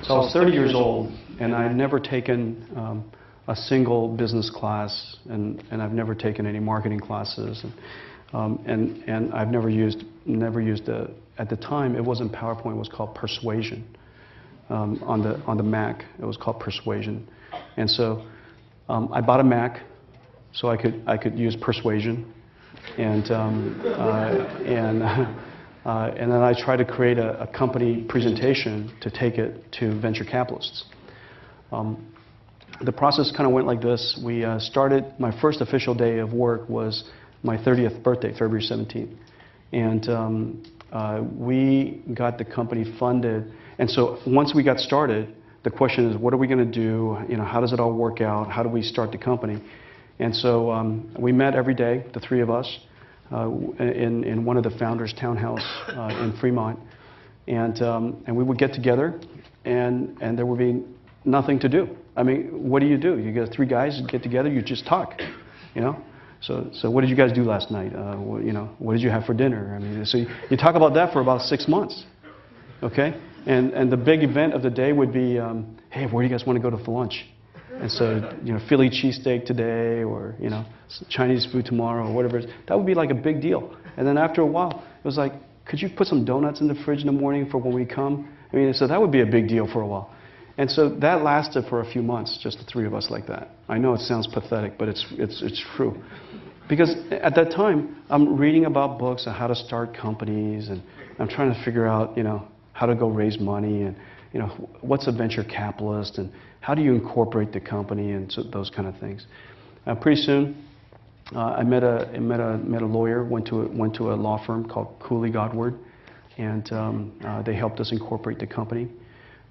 So I was 30 years old, and I had never taken a single business class, and I've never taken any marketing classes, and I've never used at the time, it wasn't PowerPoint, it was called Persuasion. On the Mac, it was called Persuasion. And so I bought a Mac so I could use Persuasion, and then I tried to create a company presentation to take it to venture capitalists. The process kind of went like this. We started, my first official day of work was my 30th birthday, February 17th. And we got the company funded. And so once we got started, the question is, what are we going to do? You know, how does it all work out? How do we start the company? And so we met every day, the three of us, in one of the founders' townhouse in Fremont. And we would get together, and there would be nothing to do. I mean, what do? You get three guys get together, you just talk, you know? So what did you guys do last night? You know, what did you have for dinner? I mean, so you talk about that for about 6 months, okay? And the big event of the day would be, hey, where do you guys want to go for lunch? And so, you know, Philly cheesesteak today, or, you know, Chinese food tomorrow, or whatever. That would be like a big deal. And then after a while, it was like, could you put some donuts in the fridge in the morning for when we come? I mean, so that would be a big deal for a while. And so that lasted for a few months, just the three of us like that. I know it sounds pathetic, but it's true. Because at that time, I'm reading about books on how to start companies, and I'm trying to figure out, you know, how to go raise money, and, you know, what's a venture capitalist, and how do you incorporate the company, and so those kind of things. Pretty soon, I met a lawyer, went to a law firm called Cooley Godward, and they helped us incorporate the company.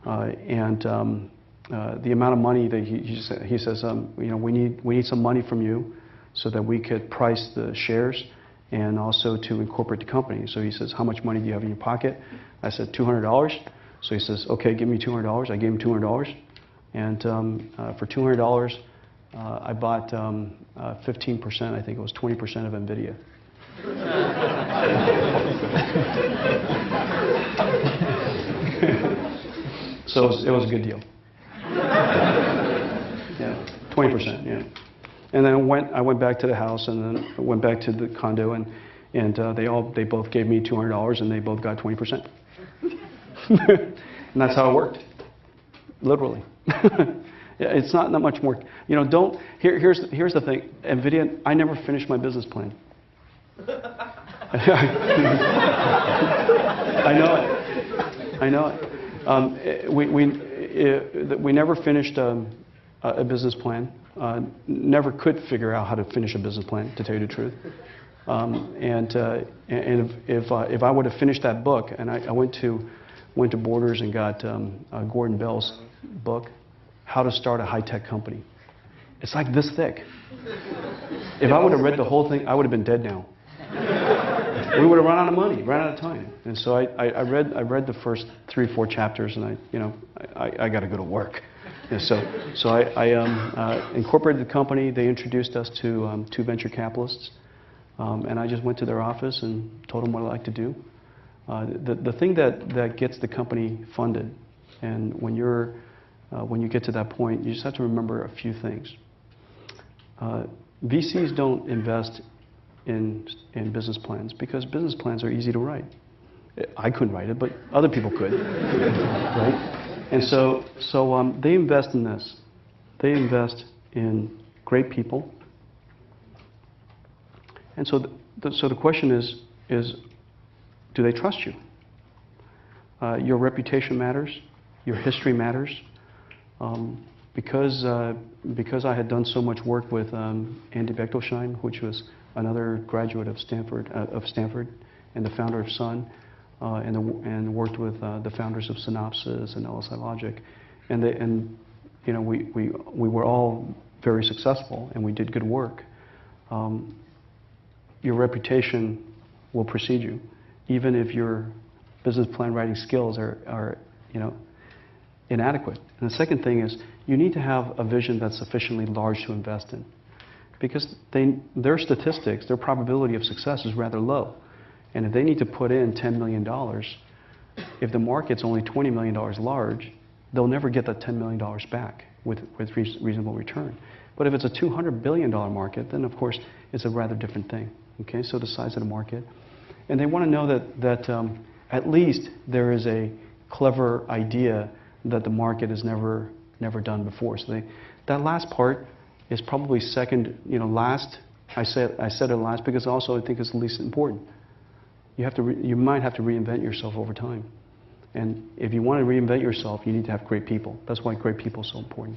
The amount of money that he says, you know, we need some money from you so that we could price the shares and also to incorporate the company. So he says, how much money do you have in your pocket? I said, $200. So he says, okay, give me $200. I gave him $200. And for $200, I bought 15%, I think it was 20% of NVIDIA. So it was a good deal. Yeah, 20%, yeah. And then I went back to the house, and then went back to the condo, and they both gave me $200, and they both got 20%. And that's how it worked, literally. It's not much more. You know, here's the thing. NVIDIA, I never finished my business plan. I know it. We never finished a business plan. Never could figure out how to finish a business plan, to tell you the truth. And if I would have finished that book, and I went to Borders and got Gordon Bell's book, How to Start a High-Tech Company. It's like this thick. If I would have read the whole thing, I would have been dead now. We would have run out of money, run out of time. And so I read the first 3 or 4 chapters, and I got to go to work. And so I incorporated the company. They introduced us to 2 venture capitalists, and I just went to their office and told them what I'd like to do. The thing that gets the company funded, and when you get to that point, you just have to remember a few things. VCs don't invest in business plans because business plans are easy to write. I couldn't write it, but other people could, right? And so they invest in this. They invest in great people. And so the question is, do they trust you? Your reputation matters. Your history matters. Because I had done so much work with Andy Bechtolsheim, which was another graduate of Stanford, and the founder of Sun, and worked with the founders of Synopsys and LSI Logic, and you know, we were all very successful, and we did good work. Your reputation will precede you, even if your business plan writing skills are you know, inadequate. And the second thing is, you need to have a vision that's sufficiently large to invest in, because their statistics, their probability of success is rather low. And if they need to put in $10 million, if the market's only $20 million large, they'll never get that $10 million back with reasonable return. But if it's a $200 billion market, then of course it's a rather different thing. Okay, so the size of the market. And they want to know that at least there is a clever idea that the market has never done before. So that last part is probably second, last. I said it last because also I think it's the least important. You might have to reinvent yourself over time. And if you want to reinvent yourself, you need to have great people. That's why great people are so important.